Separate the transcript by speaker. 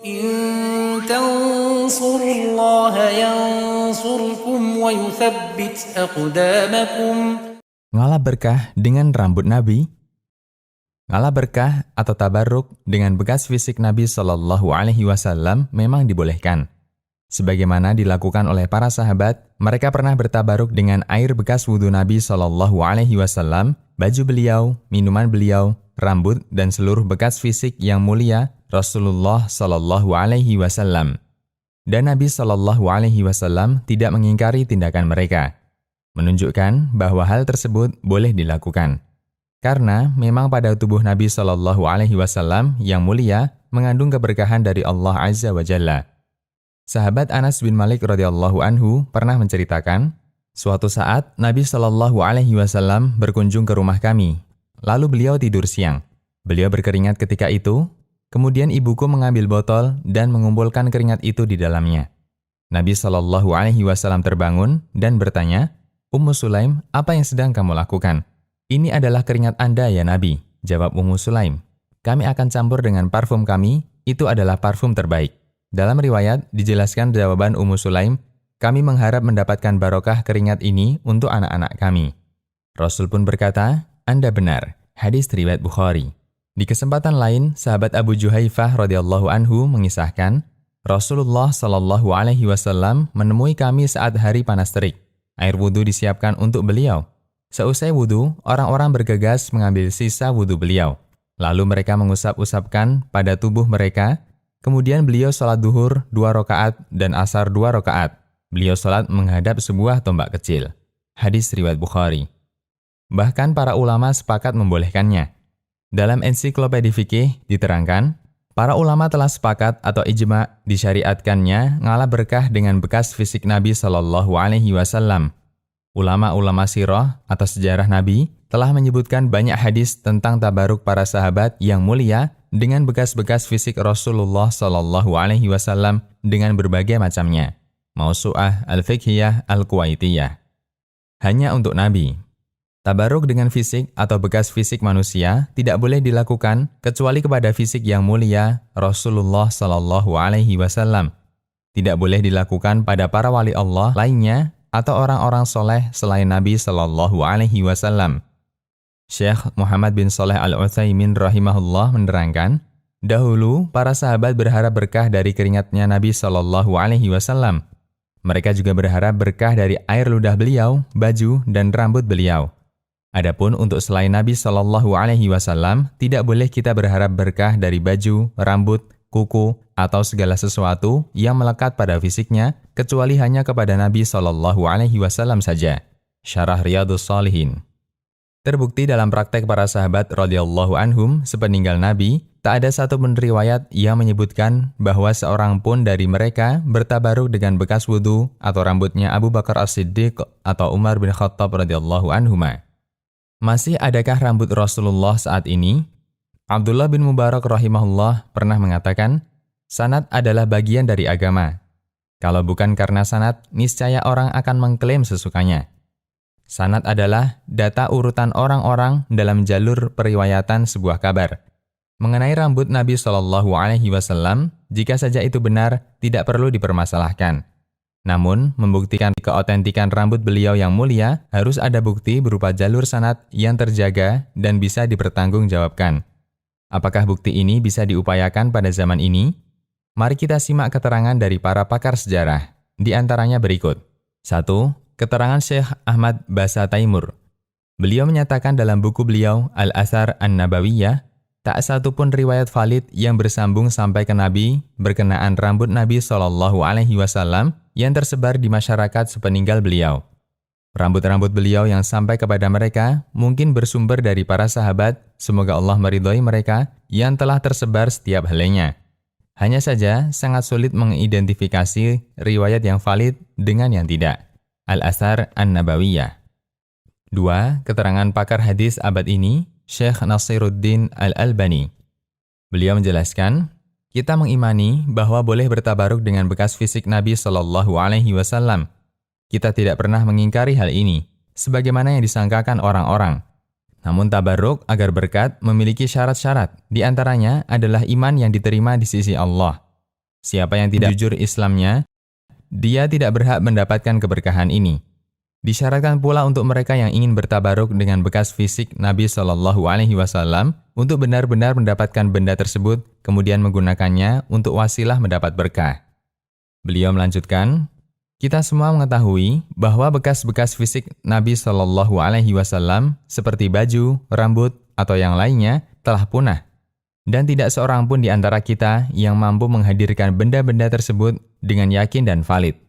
Speaker 1: إن تنصروا الله ينصركم ويثبت أقدامكم.
Speaker 2: Ngalah berkah dengan rambut Nabi. Ngalah berkah atau tabarruk dengan bekas fisik Nabi Shallallahu Alaihi Wasallam memang dibolehkan. Sebagaimana dilakukan oleh para sahabat, mereka pernah bertabaruk dengan air bekas wudhu Nabi Shallallahu Alaihi Wasallam, baju beliau, minuman beliau, rambut dan seluruh bekas fisik yang mulia Rasulullah Shallallahu Alaihi Wasallam. Dan Nabi Shallallahu Alaihi Wasallam tidak mengingkari tindakan mereka, menunjukkan bahwa hal tersebut boleh dilakukan. Karena memang pada tubuh Nabi Shallallahu Alaihi Wasallam yang mulia mengandung keberkahan dari Allah Azza wa Jalla. Sahabat Anas bin Malik radhiyallahu anhu pernah menceritakan, suatu saat Nabi Shallallahu Alaihi Wasallam berkunjung ke rumah kami. Lalu beliau tidur siang. Beliau berkeringat ketika itu. Kemudian ibuku mengambil botol dan mengumpulkan keringat itu di dalamnya. Nabi Shallallahu Alaihi Wasallam terbangun dan bertanya, Ummu Sulaim, apa yang sedang kamu lakukan? Ini adalah keringat Anda ya Nabi, jawab Ummu Sulaim. Kami akan campur dengan parfum kami, itu adalah parfum terbaik. Dalam riwayat dijelaskan jawaban Ummu Sulaim, kami mengharap mendapatkan barokah keringat ini untuk anak-anak kami. Rasul pun berkata, Anda benar. Hadis riwayat Bukhari. Di kesempatan lain, sahabat Abu Juhaifah radhiyallahu anhu mengisahkan, Rasulullah Shallallahu Alaihi Wasallam menemui kami saat hari panas terik. Air wudhu disiapkan untuk beliau. Seusai wudhu, orang-orang bergegas mengambil sisa wudhu beliau. Lalu mereka mengusap-usapkan pada tubuh mereka. Kemudian beliau sholat duhur 2 rakaat dan asar 2 rakaat. Beliau sholat menghadap sebuah tombak kecil. Hadis riwayat Bukhari. Bahkan para ulama sepakat membolehkannya. Dalam ensiklopedia fikih diterangkan, para ulama telah sepakat atau ijma disyariatkannya ngalah berkah dengan bekas fisik Nabi Shallallahu Alaihi Wasallam. Ulama-ulama sirah atau sejarah Nabi telah menyebutkan banyak hadis tentang tabaruk para sahabat yang mulia dengan bekas-bekas fisik Rasulullah Shallallahu Alaihi Wasallam dengan berbagai macamnya. Mausu'ah al-Fiqhiyah al-Kuwaitiyah. Hanya untuk Nabi. Tabaruk dengan fisik atau bekas fisik manusia tidak boleh dilakukan kecuali kepada fisik yang mulia Rasulullah Shallallahu Alaihi Wasallam. Tidak boleh dilakukan pada para wali Allah lainnya atau orang-orang soleh selain Nabi Shallallahu Alaihi Wasallam. Syekh Muhammad bin Shalih Al-Utsaimin rahimahullah menerangkan, dahulu para sahabat berharap berkah dari keringatnya Nabi Shallallahu Alaihi Wasallam. Mereka juga berharap berkah dari air ludah beliau, baju, dan rambut beliau. Adapun untuk selain Nabi Shallallahu Alaihi Wasallam, tidak boleh kita berharap berkah dari baju, rambut, kuku, atau segala sesuatu yang melekat pada fisiknya, kecuali hanya kepada Nabi Shallallahu Alaihi Wasallam saja. Syarah Riyadhus Shalihin. Terbukti dalam praktek para sahabat radhiyallahu anhum sepeninggal Nabi, tak ada satu pun riwayat yang menyebutkan bahwa seorang pun dari mereka bertabaruk dengan bekas wudhu atau rambutnya Abu Bakar As-Siddiq atau Umar bin Khattab radhiyallahu anhuma. Masih adakah rambut Rasulullah saat ini? Abdullah bin Mubarak rahimahullah pernah mengatakan, sanad adalah bagian dari agama. Kalau bukan karena sanad, niscaya orang akan mengklaim sesukanya. Sanad adalah data urutan orang-orang dalam jalur periwayatan sebuah kabar. Mengenai rambut Nabi Shallallahu Alaihi Wasallam, jika saja itu benar, tidak perlu dipermasalahkan. Namun, membuktikan keotentikan rambut beliau yang mulia, harus ada bukti berupa jalur sanad yang terjaga dan bisa dipertanggungjawabkan. Apakah bukti ini bisa diupayakan pada zaman ini? Mari kita simak keterangan dari para pakar sejarah. Di antaranya berikut. 1. Keterangan Syekh Ahmad Basa Taimur. Beliau menyatakan dalam buku beliau, Al-Athar An-Nabawiyah, tak satu pun riwayat valid yang bersambung sampai ke Nabi berkenaan rambut Nabi Shallallahu Alaihi Wasallam yang tersebar di masyarakat sepeninggal beliau. Rambut-rambut beliau yang sampai kepada mereka mungkin bersumber dari para sahabat, semoga Allah meridhoi mereka, yang telah tersebar setiap helainya. Hanya saja sangat sulit mengidentifikasi riwayat yang valid dengan yang tidak. Al-Athar An-Nabawiyah. 2. Keterangan pakar hadis abad ini, Syekh Nasiruddin Al-Albani. Beliau menjelaskan, kita mengimani bahwa boleh bertabaruk dengan bekas fisik Nabi Shallallahu Alaihi Wasallam. Kita tidak pernah mengingkari hal ini, sebagaimana yang disangkakan orang-orang. Namun tabaruk agar berkat memiliki syarat-syarat. Di antaranya adalah iman yang diterima di sisi Allah. Siapa yang tidak jujur Islamnya, dia tidak berhak mendapatkan keberkahan ini. Disyaratkan pula untuk mereka yang ingin bertabaruk dengan bekas fisik Nabi Shallallahu Alaihi Wasallam untuk benar-benar mendapatkan benda tersebut, kemudian menggunakannya untuk wasilah mendapat berkah. Beliau melanjutkan, kita semua mengetahui bahwa bekas-bekas fisik Nabi Shallallahu Alaihi Wasallam seperti baju, rambut, atau yang lainnya telah punah. Dan tidak seorang pun di antara kita yang mampu menghadirkan benda-benda tersebut dengan yakin dan valid.